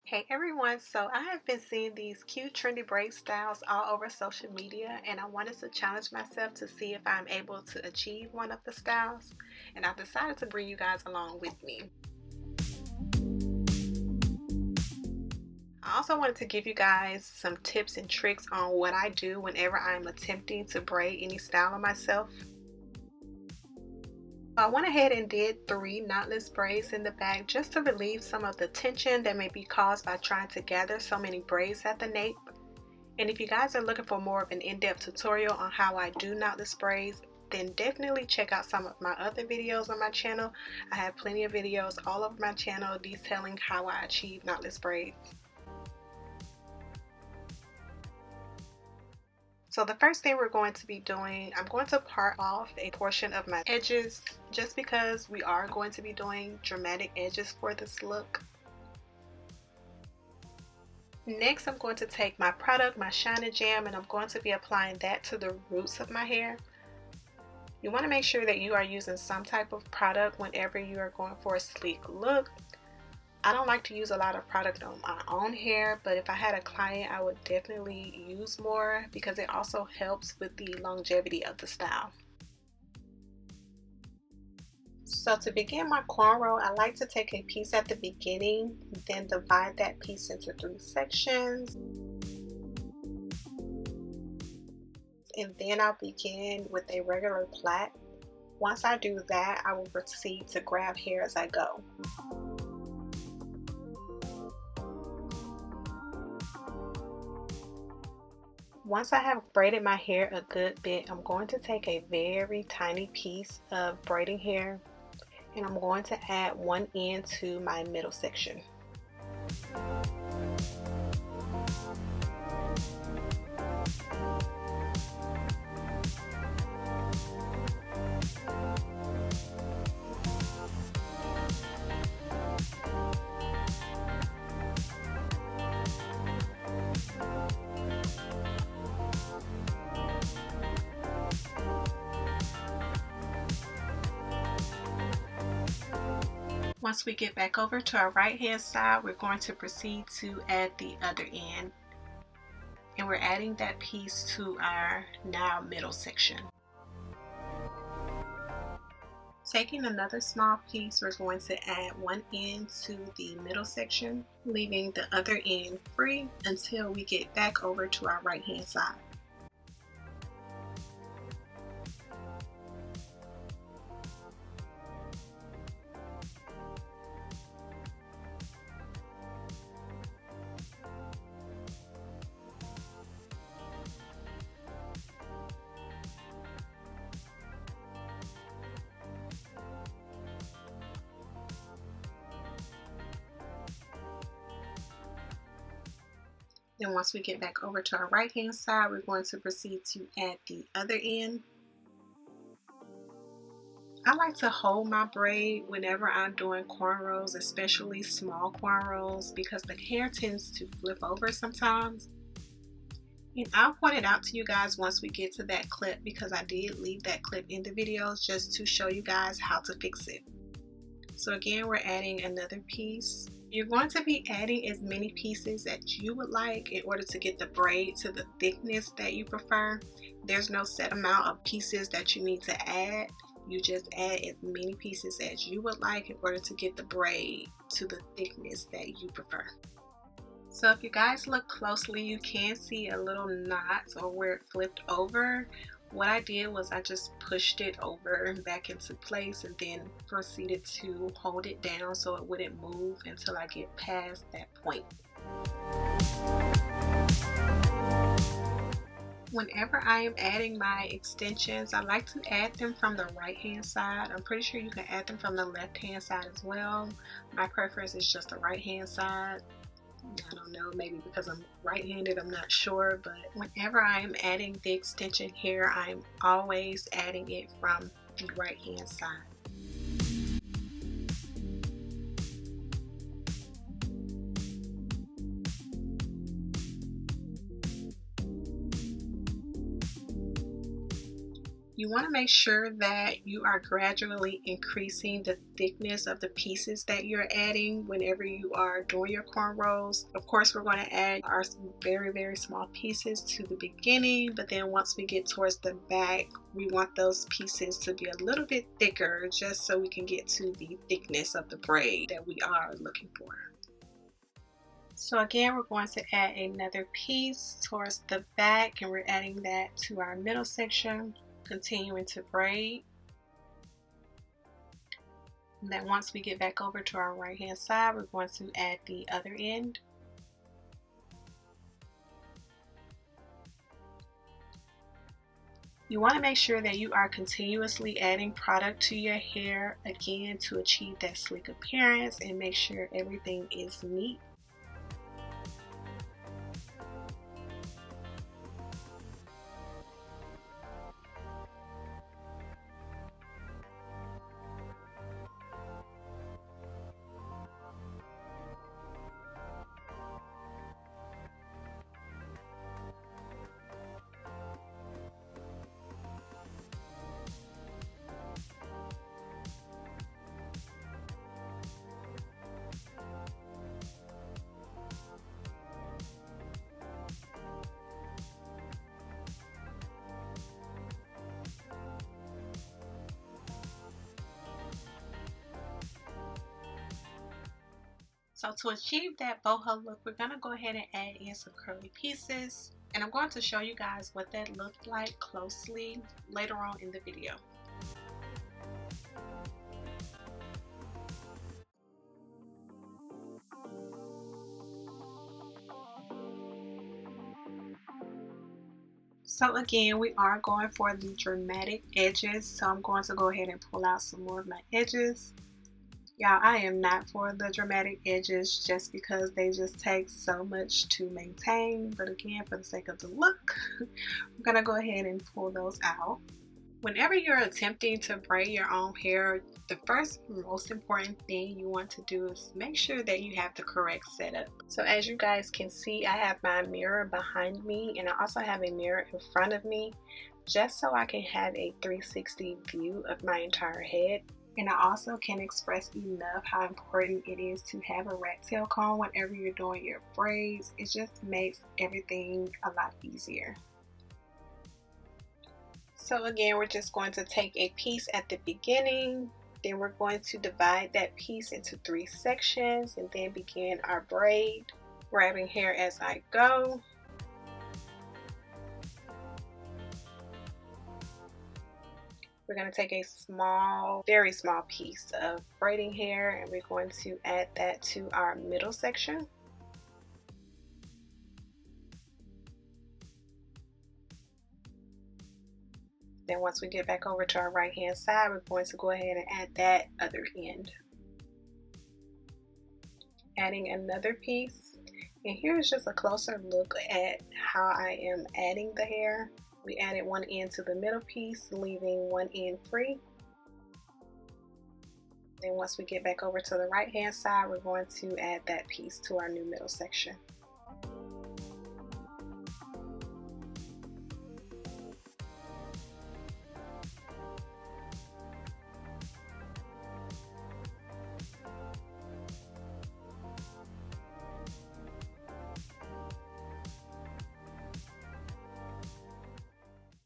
Hey everyone, so I have been seeing these cute trendy braid styles all over social media, and I wanted to challenge myself to see if I'm able to achieve one of the styles, and I decided to bring you guys along with me. I also wanted to give you guys some tips and tricks on what I do whenever I'm attempting to braid any style on myself. I went ahead and did 3 knotless braids in the back just to relieve some of the tension that may be caused by trying to gather so many braids at the nape. And if you guys are looking for more of an in-depth tutorial on how I do knotless braids, then definitely check out some of my other videos on my channel. I have plenty of videos all over my channel detailing how I achieve knotless braids. So the first thing we're going to be doing, I'm going to part off a portion of my edges just because we are going to be doing dramatic edges for this look. Next, I'm going to take my product, my Shine Jam, and I'm going to be applying that to the roots of my hair. You want to make sure that you are using some type of product whenever you are going for a sleek look. I don't like to use a lot of product on my own hair, but if I had a client, I would definitely use more because it also helps with the longevity of the style. So to begin my cornrow, I like to take a piece at the beginning, then divide that piece into 3 sections. And then I'll begin with a regular plait. Once I do that, I will proceed to grab hair as I go. Once I have braided my hair a good bit, I'm going to take a very tiny piece of braiding hair and I'm going to add one end to my middle section. Once we get back over to our right hand side, we're going to proceed to add the other end. And we're adding that piece to our now middle section. Taking another small piece, we're going to add one end to the middle section, leaving the other end free until we get back over to our right hand side. Then once we get back over to our right hand side, we're going to proceed to add the other end. I like to hold my braid whenever I'm doing cornrows, especially small cornrows, because the hair tends to flip over sometimes. And I'll point it out to you guys once we get to that clip because I did leave that clip in the video just to show you guys how to fix it. So again, we're adding another piece. You're going to be adding as many pieces that you would like in order to get the braid to the thickness that you prefer. There's no set amount of pieces that you need to add. You just add as many pieces as you would like in order to get the braid to the thickness that you prefer. So if you guys look closely, you can see a little knot or where it flipped over. What I did was I just pushed it over back into place and then proceeded to hold it down so it wouldn't move until I get past that point. Whenever I am adding my extensions, I like to add them from the right hand side. I'm pretty sure you can add them from the left hand side as well. My preference is just the right hand side. I don't know, maybe because I'm right-handed, I'm not sure, but whenever I am adding the extension here, I'm always adding it from the right-hand side. You want to make sure that you are gradually increasing the thickness of the pieces that you're adding whenever you are doing your cornrows. Of course, we're going to add our very, very small pieces to the beginning, but then once we get towards the back, we want those pieces to be a little bit thicker just so we can get to the thickness of the braid that we are looking for. So again, we're going to add another piece towards the back, and we're adding that to our middle section. Continuing to braid. And then once we get back over to our right hand side, we're going to add the other end. You want to make sure that you are continuously adding product to your hair, again, to achieve that sleek appearance and make sure everything is neat. So to achieve that boho look, we're going to go ahead and add in some curly pieces. And I'm going to show you guys what that looked like closely later on in the video. So again, we are going for the dramatic edges. So I'm going to go ahead and pull out some more of my edges. Y'all, I am not for the dramatic edges just because they just take so much to maintain. But again, for the sake of the look, I'm going to go ahead and pull those out. Whenever you're attempting to braid your own hair, the first most important thing you want to do is make sure that you have the correct setup. So as you guys can see, I have my mirror behind me and I also have a mirror in front of me just so I can have a 360 view of my entire head. And I also can express enough how important it is to have a rat tail comb whenever you're doing your braids. It just makes everything a lot easier. So again, we're just going to take a piece at the beginning, then we're going to divide that piece into 3 sections and then begin our braid, grabbing hair as I go. We're going to take a small, very small piece of braiding hair and we're going to add that to our middle section. Then once we get back over to our right hand side, we're going to go ahead and add that other end. Adding another piece. And here's just a closer look at how I am adding the hair. We added one end to the middle piece, leaving one end free. Then once we get back over to the right hand side, we're going to add that piece to our new middle section.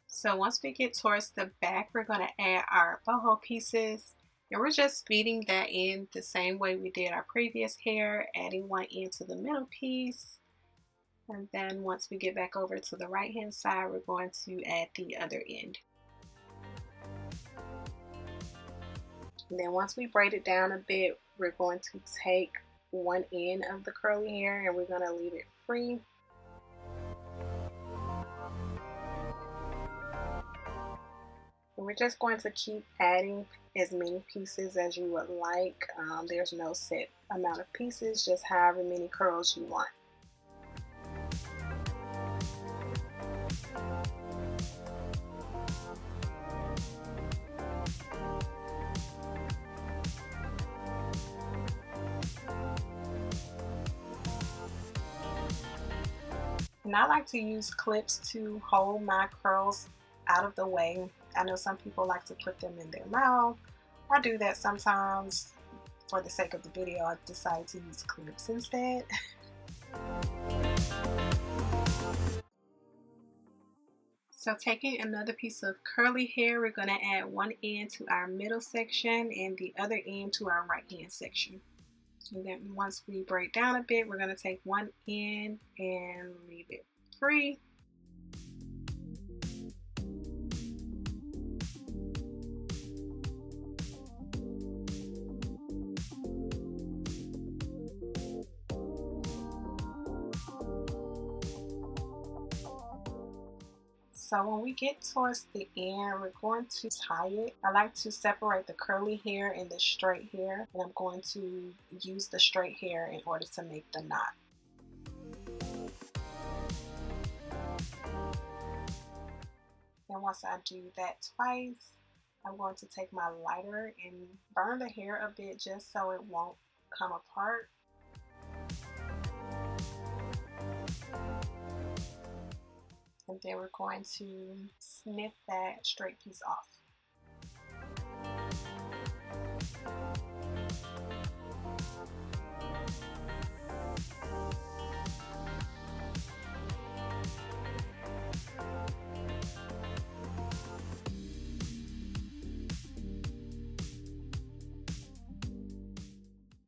So once we get towards the back, we're going to add our boho pieces. And we're just feeding that in the same way we did our previous hair, adding one end to the middle piece. And then once we get back over to the right hand side, we're going to add the other end. And then once we braid it down a bit, we're going to take one end of the curly hair and we're going to leave it free. And we're just going to keep adding as many pieces as you would like. There's no set amount of pieces, just however many curls you want. And I like to use clips to hold my curls out of the way. I know some people like to put them in their mouth. I do that sometimes. For the sake of the video, I decided to use clips instead. So taking another piece of curly hair, we're going to add one end to our middle section and the other end to our right hand section. And then once we braid down a bit, we're going to take one end and leave it free. So when we get towards the end, we're going to tie it. I like to separate the curly hair and the straight hair, and I'm going to use the straight hair in order to make the knot. And once I do that twice, I'm going to take my lighter and burn the hair a bit just so it won't come apart. And then we're going to snip that straight piece off.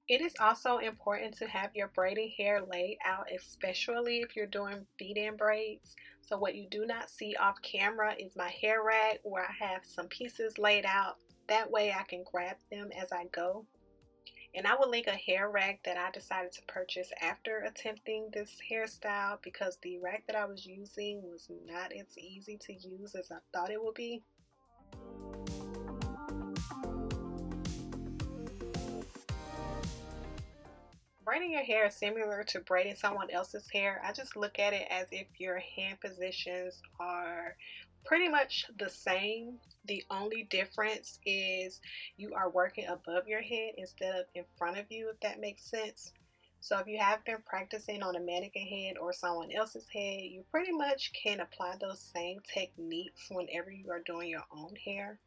It is also important to have your braiding hair laid out, especially if you're doing feed-in braids. So what you do not see off camera is my hair rack where I have some pieces laid out. That way I can grab them as I go. And I will link a hair rack that I decided to purchase after attempting this hairstyle because the rack that I was using was not as easy to use as I thought it would be. Braiding your hair is similar to braiding someone else's hair. I just look at it as if your hand positions are pretty much the same. The only difference is you are working above your head instead of in front of you, if that makes sense. So if you have been practicing on a mannequin head or someone else's head, you pretty much can apply those same techniques whenever you are doing your own hair.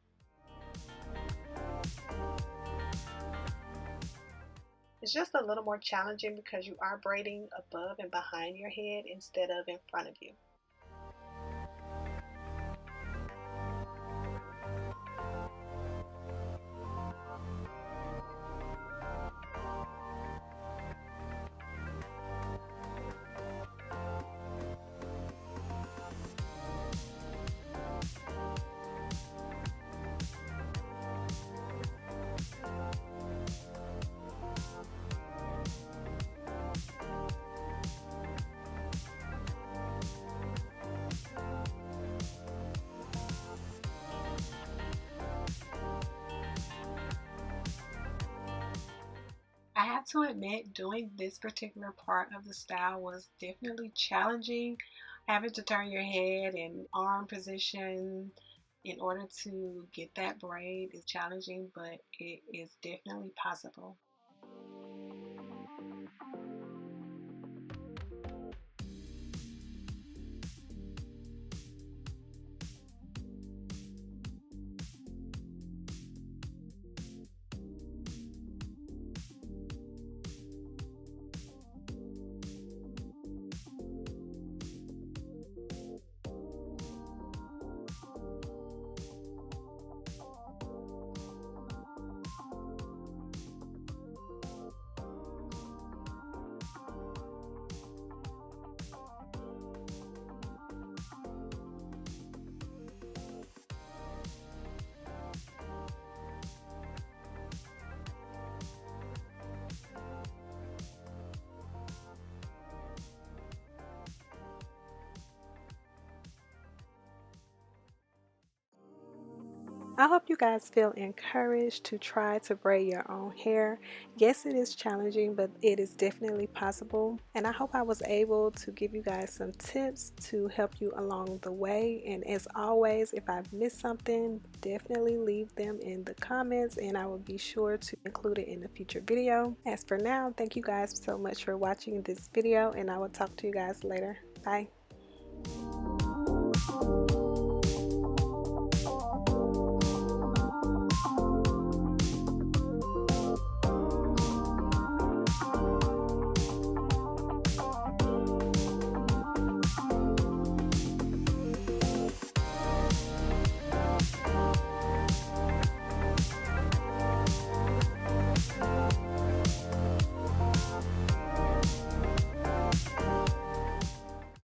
It's just a little more challenging because you are braiding above and behind your head instead of in front of you. I have to admit, doing this particular part of the style was definitely challenging. Having to turn your head and arm position in order to get that braid is challenging, but it is definitely possible. I hope you guys feel encouraged to try to braid your own hair. Yes, it is challenging, but it is definitely possible. And I hope I was able to give you guys some tips to help you along the way. And as always, if I've missed something, definitely leave them in the comments and I will be sure to include it in a future video. As for now, thank you guys so much for watching this video and I will talk to you guys later. Bye.